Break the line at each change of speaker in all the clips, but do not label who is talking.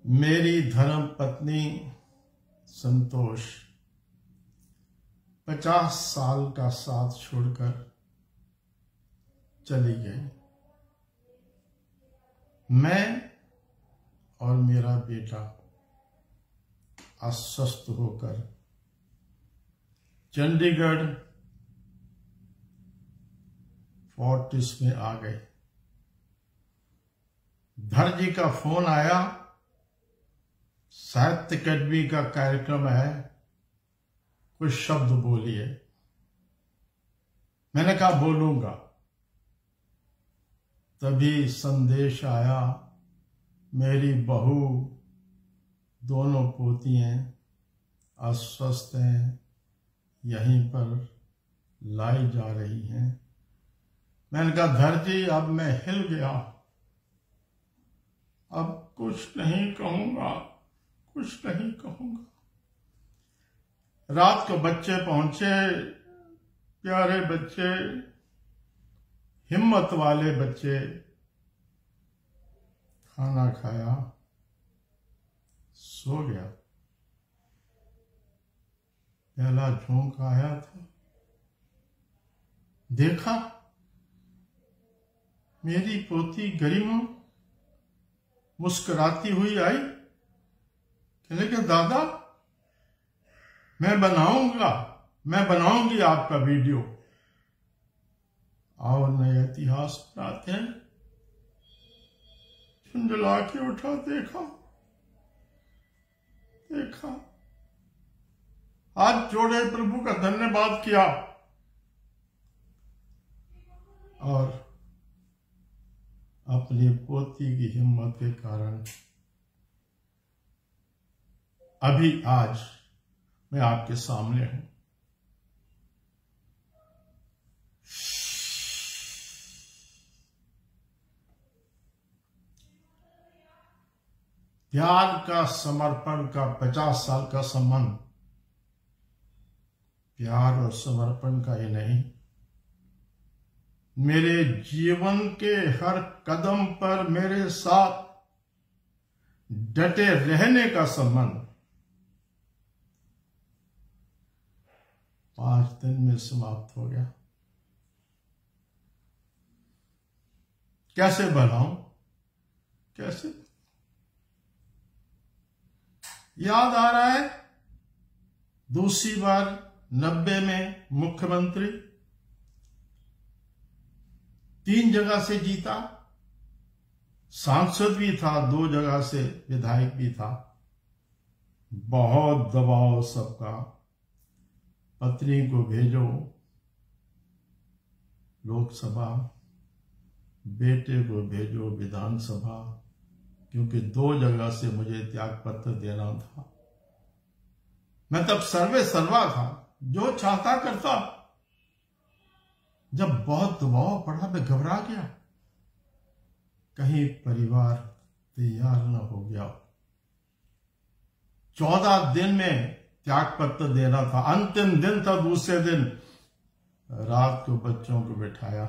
मेरी धर्म पत्नी संतोष 50 साल का साथ छोड़कर चली गई। मैं और मेरा बेटा अस्वस्थ होकर चंडीगढ़ फोर्टिस में आ गए। धर जी का फोन आया, साहित्य अकेडमी का कार्यक्रम है, कुछ शब्द बोलिए। मैंने कहा बोलूंगा। तभी संदेश आया, मेरी बहू, दोनों पोतियां अस्वस्थ हैं, यहीं पर लाई जा रही हैं। मैंने कहा धर जी अब मैं हिल गया, अब कुछ नहीं कहूंगा, कुछ नहीं कहूंगा। रात को बच्चे पहुंचे, प्यारे बच्चे, हिम्मत वाले बच्चे। खाना खाया, सो गया। पहला झोंक आया था, देखा मेरी पोती गरिमा मुस्कुराती हुई आई। कहने के दादा मैं बनाऊंगी आपका वीडियो। आओ नए इतिहास बनाते हैं। झुंझला के उठा, देखा हाथ जोड़े, प्रभु का धन्यवाद किया और अपनी पोती की हिम्मत के कारण अभी आज मैं आपके सामने हूं। प्यार का, समर्पण का 50 साल का संबंध प्यार और समर्पण का ही नहीं, मेरे जीवन के हर कदम पर मेरे साथ डटे रहने का संबंध 5 दिन में समाप्त हो गया। कैसे बनाऊं, कैसे? याद आ रहा है दूसरी बार 90 में मुख्यमंत्री, 3 जगह से जीता, सांसद भी था, 2 जगह से विधायक भी था। बहुत दबाव सबका, पत्नी को भेजो लोकसभा, बेटे को भेजो विधानसभा, क्योंकि 2 जगह से मुझे त्याग पत्र देना था। मैं तब सर्वे सर्वा था, जो चाहता करता। जब बहुत दबाव पड़ा मैं घबरा गया, कहीं परिवार तैयार न हो गया। 14 दिन में त्याग पत्र देना था, अंतिम दिन था। दूसरे दिन रात को बच्चों को बिठाया,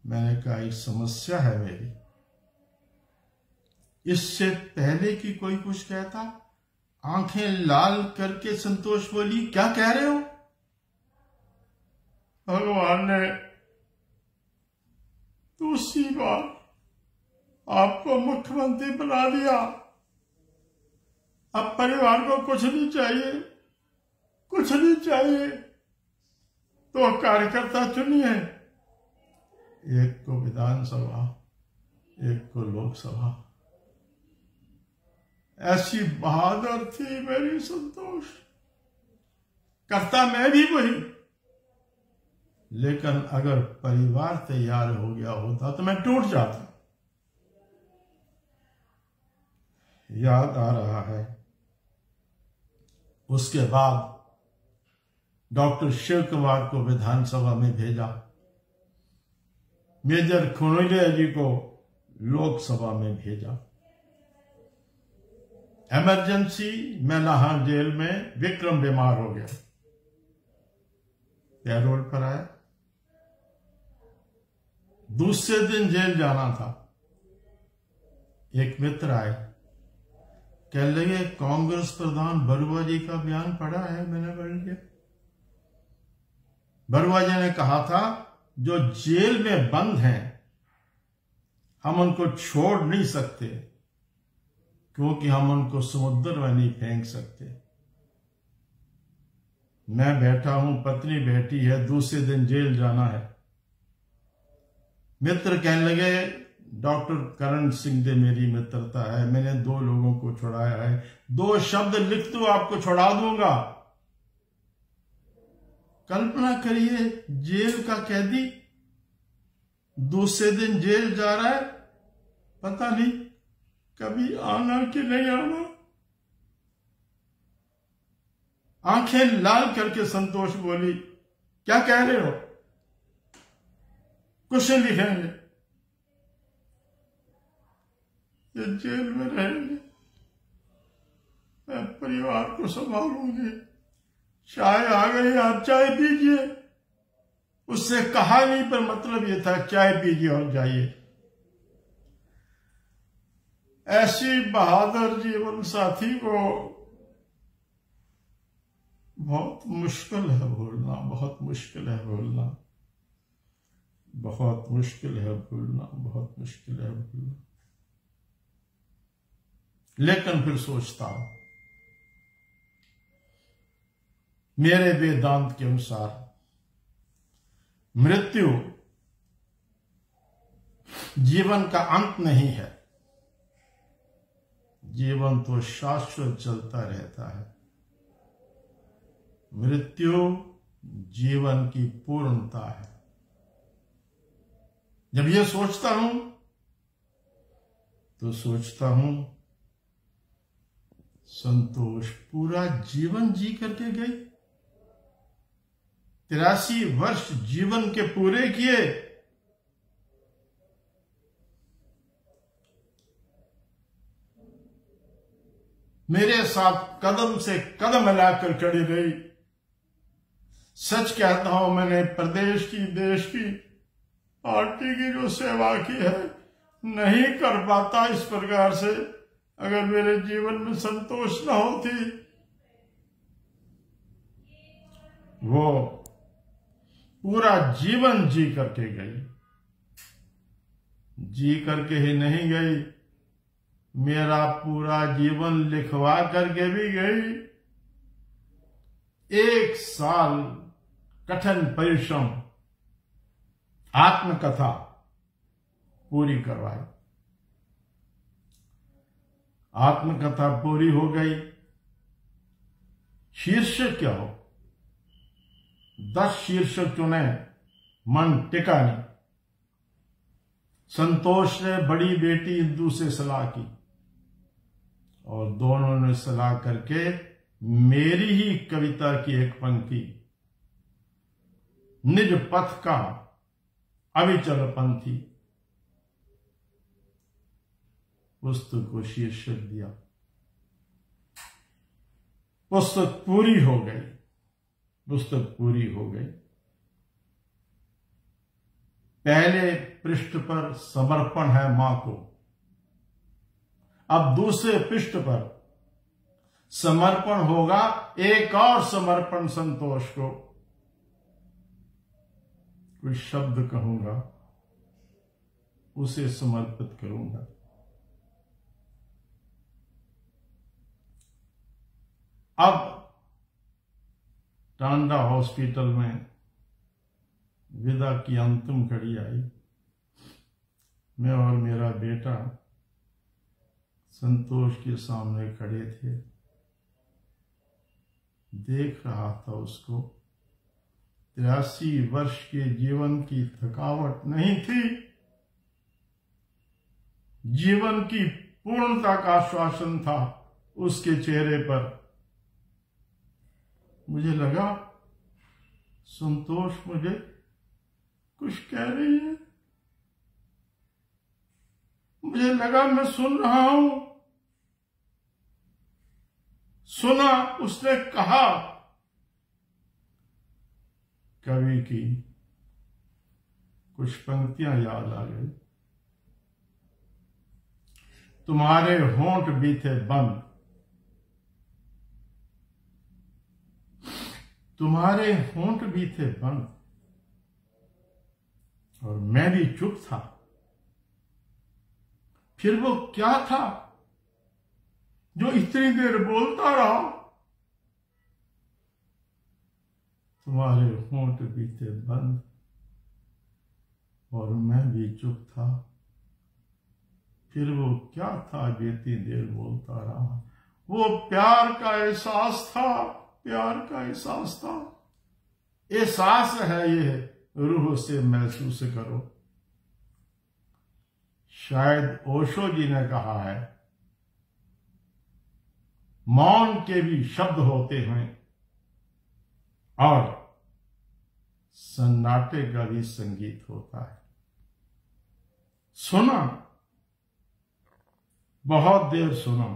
मैंने कहा एक समस्या है मेरी। इससे पहले कि कोई कुछ कहता, आंखें लाल करके संतोष बोली, क्या कह रहे हो? भगवान ने दूसरी बार आपको मुख्यमंत्री बना दिया। अब परिवार को कुछ नहीं चाहिए, कुछ नहीं चाहिए। तो कार्यकर्ता चुनिए, एक को विधानसभा, एक को लोकसभा। ऐसी बहादुर थी मेरी संतोष। करता मैं भी वही, लेकिन अगर परिवार तैयार हो गया होता तो मैं टूट जाता। याद आ रहा है उसके बाद डॉक्टर शिव कुमार को विधानसभा में भेजा, मेजर खुनोलिया जी को लोकसभा में भेजा। इमरजेंसी में नाहन जेल में विक्रम बीमार हो गया, पैरोल पर आया। दूसरे दिन जेल जाना था, एक मित्र आए, कहने लगे कांग्रेस प्रधान बरुआ जी का बयान पढ़ा है? मैंने पढ़ लिया। बरुआ जी ने कहा था जो जेल में बंद हैं हम उनको छोड़ नहीं सकते क्योंकि हम उनको समुद्र में नहीं फेंक सकते। मैं बैठा हूं, पत्नी बैठी है, दूसरे दिन जेल जाना है। मित्र कहने लगे डॉक्टर करण सिंह से मेरी मित्रता है, मैंने 2 लोगों को छुड़ाया है, 2 शब्द लिख दो आपको छुड़ा दूंगा। कल्पना करिए जेल का कैदी दूसरे दिन जेल जा रहा है, पता नहीं कभी आना कि नहीं आना। आंखें लाल करके संतोष बोली क्या कह रहे हो? कुछ नहीं लिखेंगे, ये जेल में रहेंगे, मैं परिवार को संभालूंगी। चाय आ गई, आप चाय पीजिए। उससे कहा नहीं पर मतलब ये था चाय पीजिए और जाइए। ऐसी बहादुर जीवन साथी को बहुत मुश्किल है भूलना, बहुत मुश्किल है भूलना, बहुत मुश्किल है भूलना, बहुत मुश्किल है भूलना। लेकिन फिर सोचता हूं मेरे वेदांत के अनुसार मृत्यु जीवन का अंत नहीं है, जीवन तो शाश्वत चलता रहता है। मृत्यु जीवन की पूर्णता है। जब ये सोचता हूं तो सोचता हूं संतोष पूरा जीवन जी करके गई, 83 वर्ष जीवन के पूरे किए। मेरे साथ कदम से कदम मिलाकर खड़ी रही। सच कहता हूं मैंने प्रदेश की, देश की, पार्टी की जो सेवा की है नहीं कर पाता इस प्रकार से अगर मेरे जीवन में संतोष न होती। वो पूरा जीवन जी करके गई, जी करके ही नहीं गई, मेरा पूरा जीवन लिखवा करके भी गई। 1 साल कठिन परिश्रम, आत्मकथा पूरी करवाई। आत्मकथा पूरी हो गई। शीर्षक क्या हो? 10 शीर्षक चुने, मन टिका नहीं। संतोष ने बड़ी बेटी इंदु से सलाह की और दोनों ने सलाह करके मेरी ही कविता की एक पंक्ति, निज पथ का अविचल पंथी, पुस्तक को शीर्षक दिया। पुस्तक पूरी हो गई, पुस्तक पूरी हो गई। पहले पृष्ठ पर समर्पण है मां को, अब दूसरे पृष्ठ पर समर्पण होगा, एक और समर्पण संतोष को। कुछ शब्द कहूंगा, उसे समर्पित करूंगा। अब टांडा हॉस्पिटल में विदा की अंतिम घड़ी आई। मैं और मेरा बेटा संतोष के सामने खड़े थे, देख रहा था उसको। 83 वर्ष के जीवन की थकावट नहीं थी, जीवन की पूर्णता का आश्वासन था उसके चेहरे पर। मुझे लगा संतोष मुझे कुछ कह रही है, मुझे लगा मैं सुन रहा हूं। सुना, उसने कहा, कवि की कुछ पंक्तियां याद आ गई। तुम्हारे होंठ भी थे बंद, तुम्हारे होंठ भी थे बंद और मैं भी चुप था। फिर वो क्या था जो इतनी देर बोलता रहा? तुम्हारे होंठ भी थे बंद और मैं भी चुप था। फिर वो क्या था जो इतनी देर बोलता रहा? वो प्यार का एहसास था, प्यार का एहसास था। एहसास है ये, रूह से महसूस करो। शायद ओशो जी ने कहा है, मौन के भी शब्द होते हैं और सन्नाटे का भी संगीत होता है। सुना, बहुत देर सुना,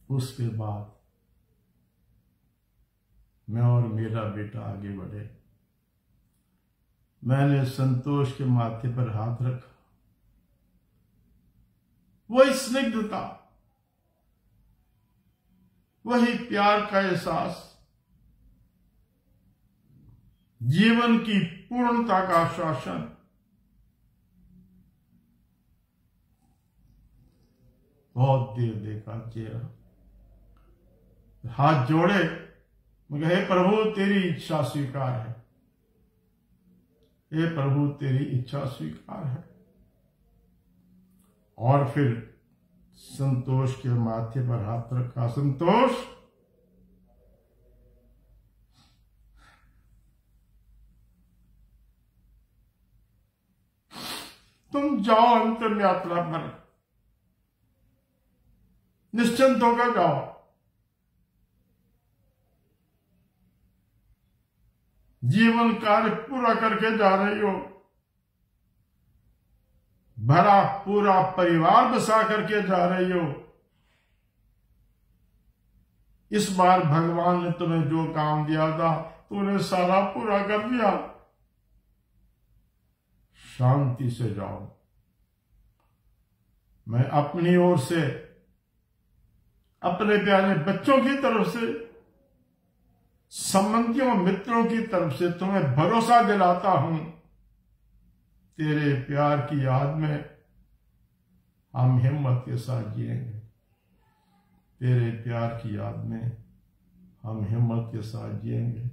उसके बाद मैं और मेरा बेटा आगे बढ़े। मैंने संतोष के माथे पर हाथ रखा। वही स्निग्धता, वही प्यार का एहसास, जीवन की पूर्णता का आश्वासन। बहुत देर देखा चेहरा, हाथ जोड़े, मगर हे प्रभु तेरी इच्छा स्वीकार है, हे प्रभु तेरी इच्छा स्वीकार है। और फिर संतोष के माथे पर हाथ रखा। संतोष, तुम जाओ अंतिम यात्रा पर, निश्चिंत होकर जाओ। जीवन कार्य पूरा करके जा रही हो, भरा पूरा परिवार बसा करके जा रही हो। इस बार भगवान ने तुम्हें जो काम दिया था तूने सारा पूरा कर दिया। शांति से जाओ। मैं अपनी ओर से, अपने प्यारे बच्चों की तरफ से, संबंधियों मित्रों की तरफ से तुम्हें भरोसा दिलाता हूं, तेरे प्यार की याद में हम हिम्मत के साथ जिएंगे। तेरे प्यार की याद में हम हिम्मत के साथ जिएंगे।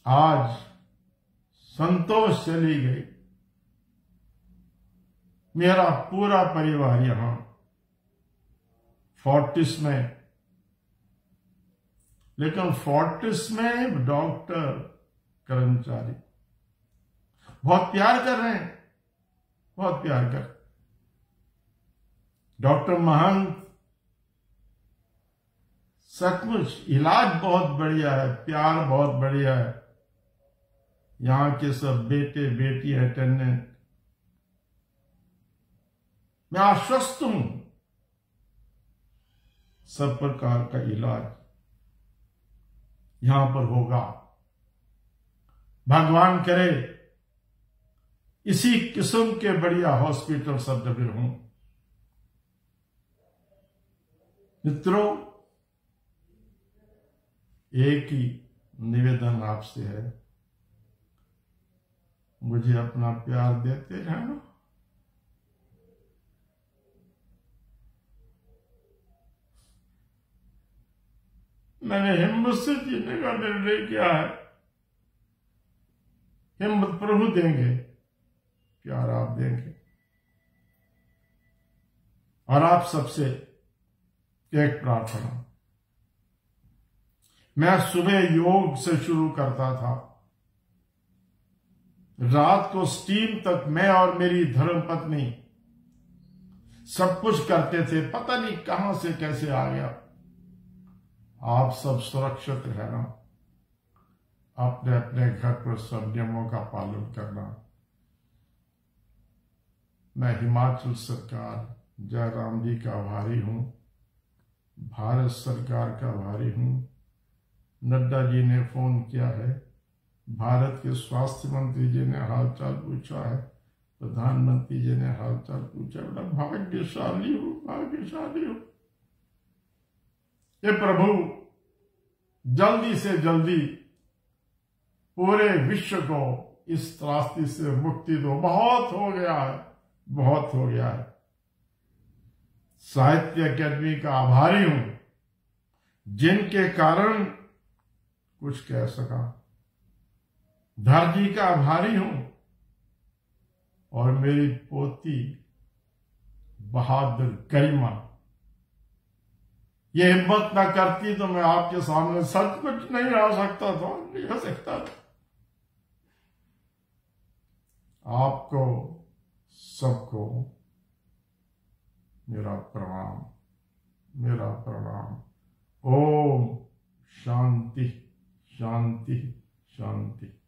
आज संतोष चली गई, मेरा पूरा परिवार यहां फोर्टिस में, लेकिन फोर्टिस में डॉक्टर, कर्मचारी बहुत प्यार कर रहे हैं, बहुत प्यार कर। डॉक्टर महंत, सचमुच इलाज बहुत बढ़िया है, प्यार बहुत बढ़िया है। यहां के सब बेटे बेटी अटेंडेंट, मैं आश्वस्त हूं सब प्रकार का इलाज यहां पर होगा। भगवान करे इसी किस्म के बढ़िया हॉस्पिटल सब जगह हों। मित्रों, एक ही निवेदन आपसे है, मुझे अपना प्यार देते रहना। मैंने हिम्मत से जीने का निर्णय किया है। हिम्मत प्रभु देंगे, प्यार आप देंगे। और आप सबसे एक प्रार्थना, मैं सुबह योग से शुरू करता था, रात को स्टीम तक मैं और मेरी धर्मपत्नी सब कुछ करते थे, पता नहीं कहां से कैसे आ गया। आप सब सुरक्षित रहना, अपने अपने घर पर सब नियमों का पालन करना। मैं हिमाचल सरकार, जयराम जी का आभारी हूं, भारत सरकार का आभारी हूं। नड्डा जी ने फोन किया है, भारत के स्वास्थ्य मंत्री जी ने हालचाल पूछा है, प्रधानमंत्री जी ने हालचाल पूछा। बड़ा भाग्यशाली हूं, भाग्यशाली हूं। हे प्रभु, जल्दी से जल्दी पूरे विश्व को इस त्रासदी से मुक्ति दो। बहुत हो गया है, बहुत हो गया है। साहित्य अकादमी का आभारी हूं, जिनके कारण कुछ कह सका। धर जी का आभारी हूं, और मेरी पोती बहादुर गरिमा ये हिम्मत ना करती तो मैं आपके सामने सचमुच नहीं आ सकता था, नहीं आ सकता था। आपको सबको मेरा प्रणाम, मेरा प्रणाम। ओम शांति शांति शांति।